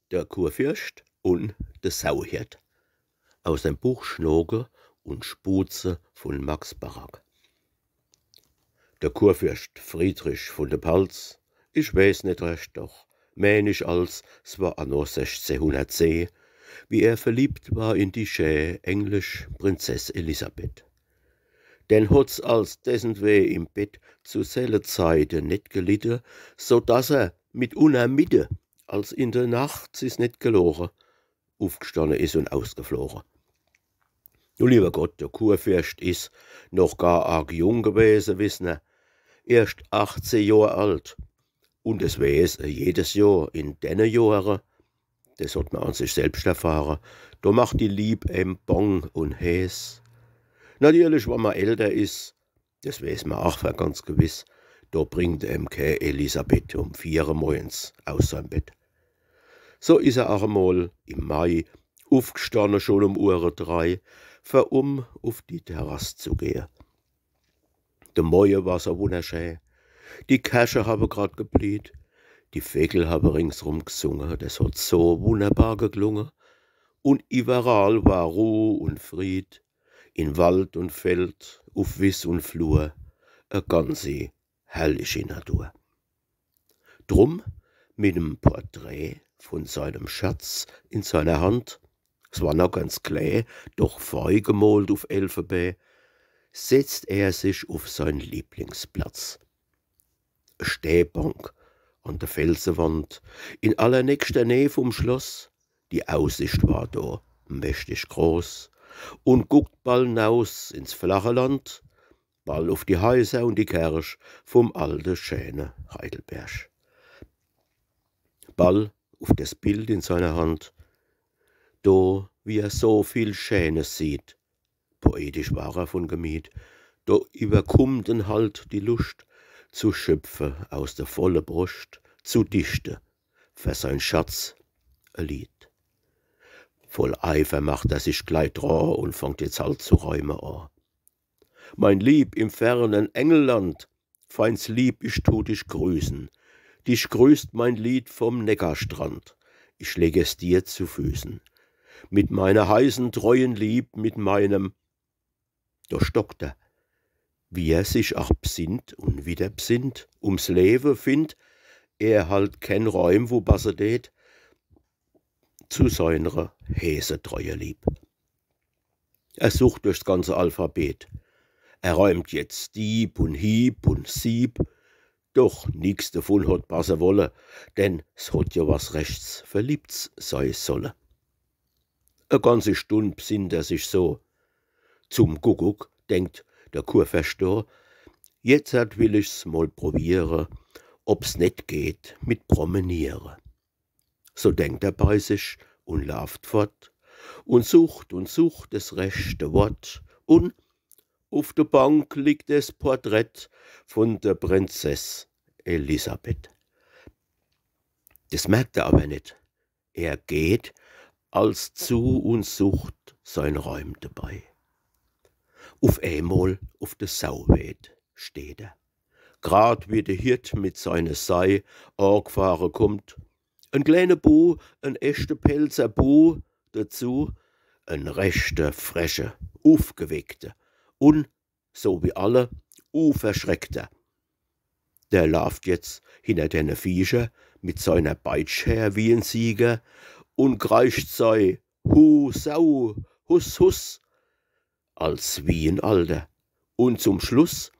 Der Kurfürst und der Sauhirt aus dem Buch Schnoke und Spuze von Max Barak. Der Kurfürst Friedrich von der Palz, ich weiß nicht recht, doch mähnisch als es war anno 1610, wie er verliebt war in die schöne englisch Prinzess Elisabeth. Denn hat's als dessen weh im Bett zu selle Zeiten net gelitten, so dass er mit unermitte, als in der Nacht sie's net gelogen, aufgestanden is und ausgeflogen. Du lieber Gott, der Kurfürst is noch gar arg jung gewesen, wissen erst 18 Jahre alt. Und es weiß jedes Jahr in denne Jahren, das hat man an sich selbst erfahren, da macht die Lieb bong und häs. Natürlich, wenn man älter is, das weiß man auch ganz gewiss, da bringt keine Elisabeth um 4 Uhr morgens aus seinem Bett. So is er auch einmal im Mai aufgestanden, schon um Uhr 3, für auf die Terrasse zu gehen. Der Morgen war so wunderschön. Die Käsche haben grad geblüht, die Vögel haben ringsrum gesungen, das hat so wunderbar geklungen. Und überall war Ruhe und Fried, in Wald und Feld, auf Wiss und Flur, a ganze herrliche Natur. Drum mit dem Porträt von seinem Schatz in seiner Hand, es war noch ganz klein, doch fein gemalt auf Elfenbein, setzt er sich auf seinen Lieblingsplatz. Eine Stehbank an der Felsenwand, in allernächster Nähe vom Schloss, die Aussicht war da mächtig groß, und guckt bald naus ins flache Land, bald auf die Häuser und die Kirche vom alten schönen Heidelberg. Bald auf das Bild in seiner Hand, da wie er so viel Schönes sieht, poetisch war er von Gemüt, da überkommt ihn halt die Lust, zu schöpfen aus der vollen Brust, zu dichten für sein Schatz ein Lied. Voll Eifer macht er sich gleich dran und fängt jetzt halt zu räumen an. Mein Lieb im fernen Engelland, feins Lieb, ich tu dich grüßen. Dich grüßt mein Lied vom Neckarstrand, ich leg es dir zu Füßen. Mit meiner heißen, treuen Lieb, mit meinem, da stockt er, wie er sich auch besinnt und wieder besinnt, ums Leben findt, er halt kein Räum, wo Basse tät, zu seiner Häsetreue Lieb. Er sucht durchs ganze Alphabet, er räumt jetzt Dieb und Hieb und Sieb, doch nix davon hat passen wolle, denn es hat ja was rechts Verliebts sei solle. A ganze Stund besinnt er sich so. Zum Kuckuck denkt der Kurfürst da, jetzt will ich's mal probieren, ob's net geht mit Promenieren. So denkt er bei sich und lauft fort und sucht das rechte Wort und auf der Bank liegt das Porträt von der Prinzess Elisabeth. Das merkt er aber nicht. Er geht als zu und sucht sein Räum dabei. Auf einmal auf der Sauwed steht er. Grad wie der Hirt mit seiner Sei angefahren kommt, ein kleiner Bu, ein echter Pelzer Bu, dazu ein rechter, frischer, aufgeweckter und, so wie alle, verschreckter. Der lauft jetzt hinter den Viecher mit seiner Peitsch her wie ein Sieger und kreischt sei Hu, Sau, Huss, Huss, als wie ein Alter. Und zum Schluss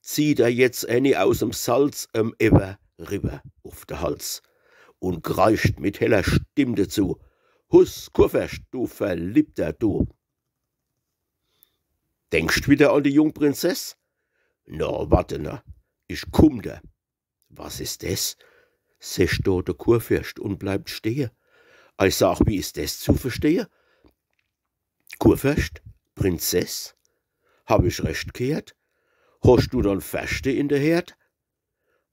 zieht er jetzt eine aus dem Salz Ewer rüber auf den Hals und kreischt mit heller Stimme dazu: Huss, Kurfürst, du Verliebter, du! Denkst wieder an die Jungprinzess? Na, warte na, ich komm da. Was ist das? Secht da der Kurfürst und bleibt stehen. Ich sag, wie ist das zu verstehen? Kurfürst? Prinzess? Hab ich recht gehört? Hast du dann Feste in der Herd?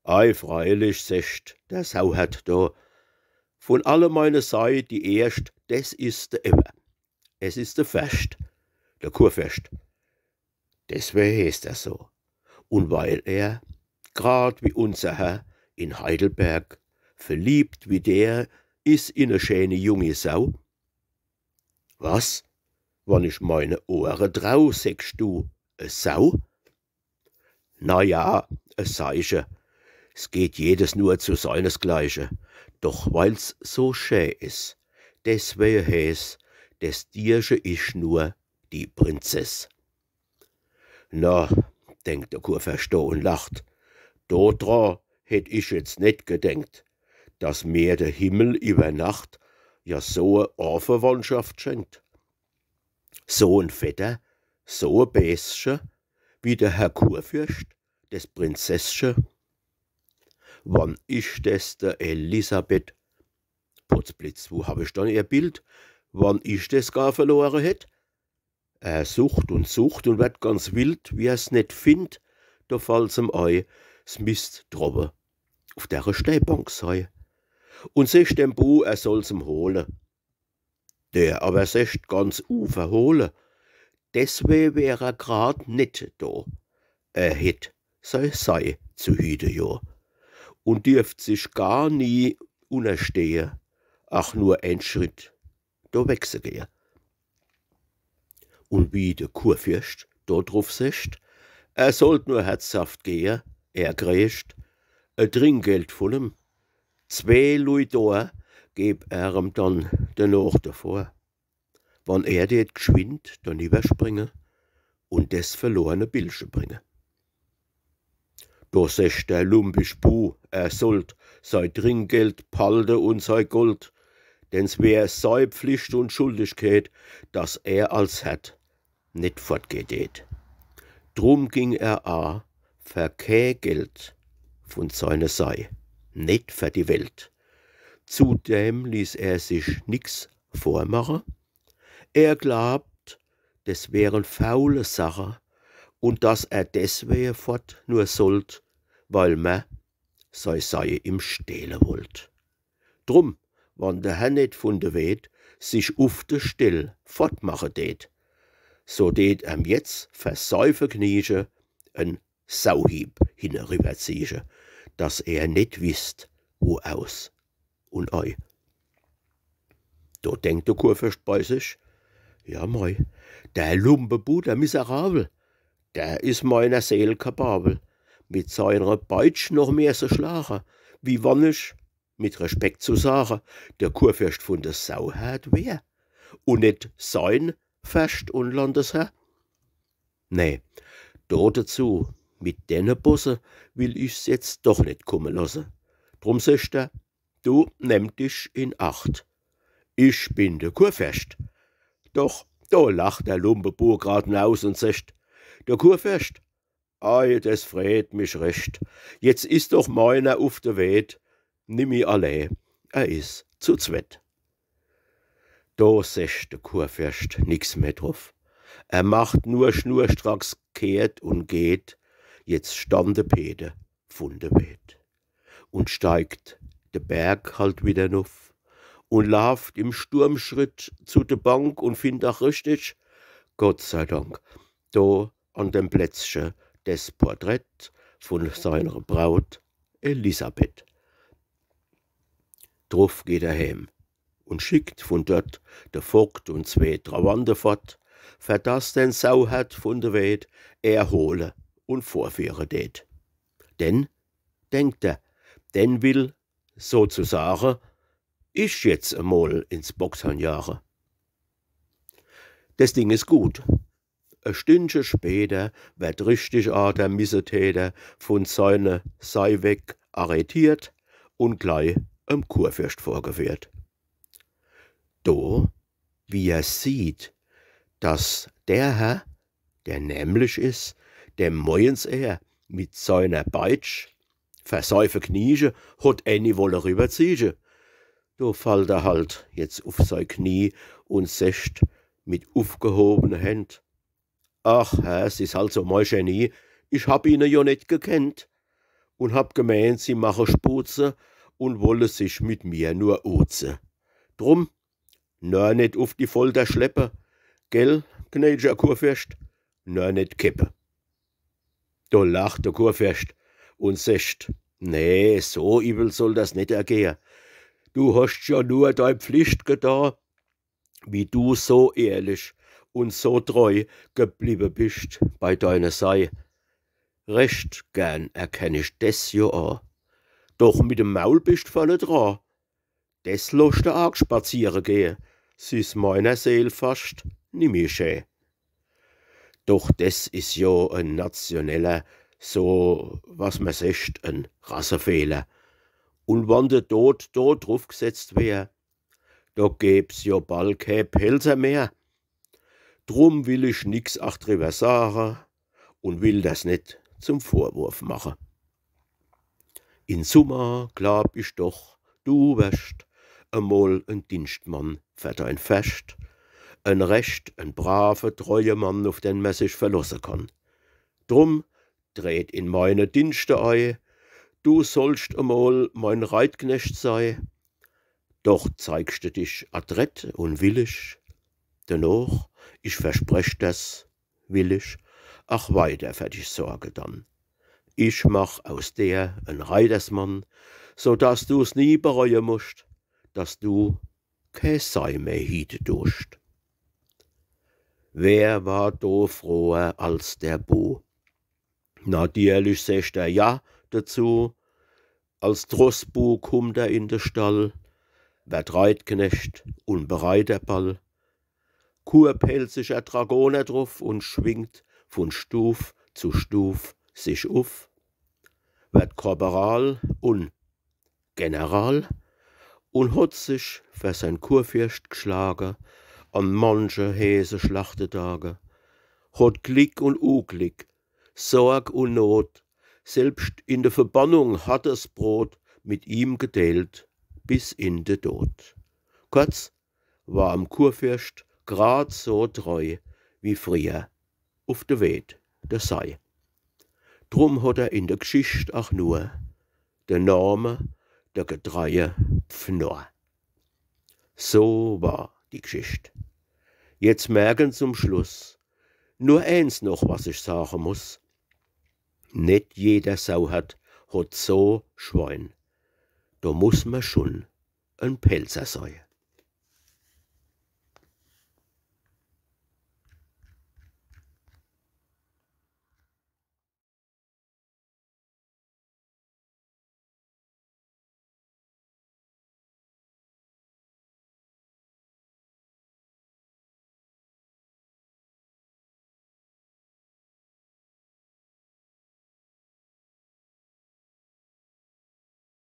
Ei, freilich, secht der Sauhirt da. Von alle meine Sei die erst, des ist der Eber. Es ist der Fest, der Kurfürst. Deswegen heißt er so. Und weil er, grad wie unser Herr in Heidelberg, verliebt wie der is in a schöne junge Sau. Was? Wann ich meine Ohren trau, sagst du, a Sau? Na ja, a Seiche. Es geht jedes nur zu seinesgleiche. Doch weil's so schön is, deswegen heiß, des Tiersche isch nur die Prinzess. Na, denkt der Kurfürst und lacht. Dodra hätt ich jetzt net gedenkt, dass mir der Himmel über Nacht ja so a Orverwandtschaft schenkt. So ein Vetter, so a Bäsche, wie der Herr Kurfürst, des Prinzessche. Wann isch des der Elisabeth? Potzblitz, wo hab ich dann ihr Bild? Wann isch des gar verloren hätt? Er sucht und wird ganz wild, wie er's net findt, da fallt's ihm ei, s Mist drobe, auf der Stehbank sei. Und secht dem Bu, er soll's ihm holen. Der aber secht ganz verholen. Deswegen wär er grad net da. Er hätt sei zu hüte jo. Und dürft sich gar nie unerstehen, ach nur ein Schritt, da wechse gehen. Und wie der Kurfürst da drauf secht, er sollt nur herzhaft gehen, er kriegt ein Trinkgeld von ihm. 2 Louis geb er ihm dann danach davor. Wann er det geschwind dann überspringe und des verlorene Bilsche bringe. Da secht der lumpisch Bu, er sollt sei Trinkgeld palde und sei Gold, denn's wär sei Pflicht und Schuldigkeit, dass er als Herd net fortgeht. Drum ging er a für kein Geld von seiner Sei, net für die Welt. Zudem ließ er sich nix vormachen. Er glaubt, des wären faule Sache und dass er deswegen fort nur sollt, weil man sei im stehlen wollt. Drum, wann der Herr net von der Welt sich auf der Still fortmachen det, so det jetzt versäufe Knieche en Sauhieb hinrüberziehen, dass er net wisst, wo aus und ei. Da denkt der Kurfürst bei sich, ja mei, der Lumpebu, der Miserabel, der is meiner Seel kapabel, mit seiner Beutsch noch mehr zu schlagen, wie wann ich, mit Respekt zu sagen, der Kurfürst von der Sauherd wär, und net sein Fest und Landesherr? Nee, dazu, mit denne Bosse will ich's jetzt doch nicht kommen lassen. Drum secht er, du nimm dich in Acht. Ich bin der Kurfürst. Doch, da lacht der Lumpebu grad aus und secht, der Kurfürst, ei, des freut mich recht. Jetzt ist doch meiner auf der Welt, nimm i allein, er is zu zweit. Da secht der Kurfürst nix mehr drauf. Er macht nur schnurstracks kehrt und geht, jetzt stand der Peter von der Welt und steigt de Berg halt wieder nuff und lauft im Sturmschritt zu der Bank und findet auch richtig, Gott sei Dank, da an dem Plätzchen des Porträt von seiner Braut Elisabeth. Drauf geht er heim und schickt von dort der Vogt und 2 Trabanten fort, für das den Sauherd von der Welt erholen und vorführen det. Denn, denkt er, denn will, sozusagen, ich jetzt einmal ins Boxhorn jagen. Das Ding ist gut. Ein Stündchen später wird richtig der Missetäter von seiner Sei weg arretiert und gleich am Kurfürst vorgeführt. Da, wie er sieht, dass der Herr, der nämlich ist, dem Moins er mit seiner Beitsch versäufe Knieche hat eine wolle rüberziehen. Da fällt er halt jetzt auf sein Knie und secht mit aufgehobenen Händ: Ach, Herr, es ist halt so mein Genie, ich hab ihnen ja nicht gekannt und hab gemeint, sie mache Spuze und wolle sich mit mir nur uze. Drum, nur nicht auf die Folter schleppe, gell, gnädiger Kurfürst, nur nicht kippe. Da lacht der Kurfürst und secht: Nee, so übel soll das nicht ergehen. Du hast ja nur deine Pflicht getan, wie du so ehrlich und so treu geblieben bist bei deiner Sei. Recht gern erkenn ich des jo an. Doch mit dem Maul bist volle dran. Des lost du arg spazieren gehen, sis meiner Seel fast nimmer schön. Doch des is jo ein nationeller, so was man secht, ein Rassefehler. Und wann der Tod da drauf gesetzt wär, da gäb's jo bald kein Pelzer mehr. Drum will ich nix ach drüber sagen und will das nicht zum Vorwurf machen. In Summa glaub ich doch, du wärst einmal ein Dienstmann für dein Fest, ein braver, treuer Mann, auf den man sich verlassen kann. Drum dreht in meine Dienste ein, du sollst einmal mein Reitknecht sein, doch zeigst du dich adrett und willig, dennoch, ich versprech das, willig, ach weiter für dich sorge dann. Ich mach aus der ein Reitersmann, so dass du's nie bereuen musst, dass du kein Sei mehr hiete durst. Wer war do froher als der Bu? Natürlich secht er ja dazu, als Trossbu kommt er in den Stall, wird Reitknecht und bereit der Ball. Kurpelzischer Dragoner drauf und schwingt von Stuf zu Stuf sich auf, wird Korporal und General und hat sich für sein Kurfürst geschlagen an manche Häse Schlachtetage, hat Glück und Unglück, Sorg und Not, selbst in der Verbannung hat das Brot mit ihm geteilt bis in den Tod. Kurz war am Kurfürst grad so treu wie früher auf der Welt der sei. Drum hat er in der Geschicht auch nur den Namen der Getreie Pfnor. So war die Geschichte. Jetzt merken zum Schluss nur eins noch, was ich sagen muss. Nicht jeder Sauhirt hat so Schwein. Da muss man schon ein Pelzer sein.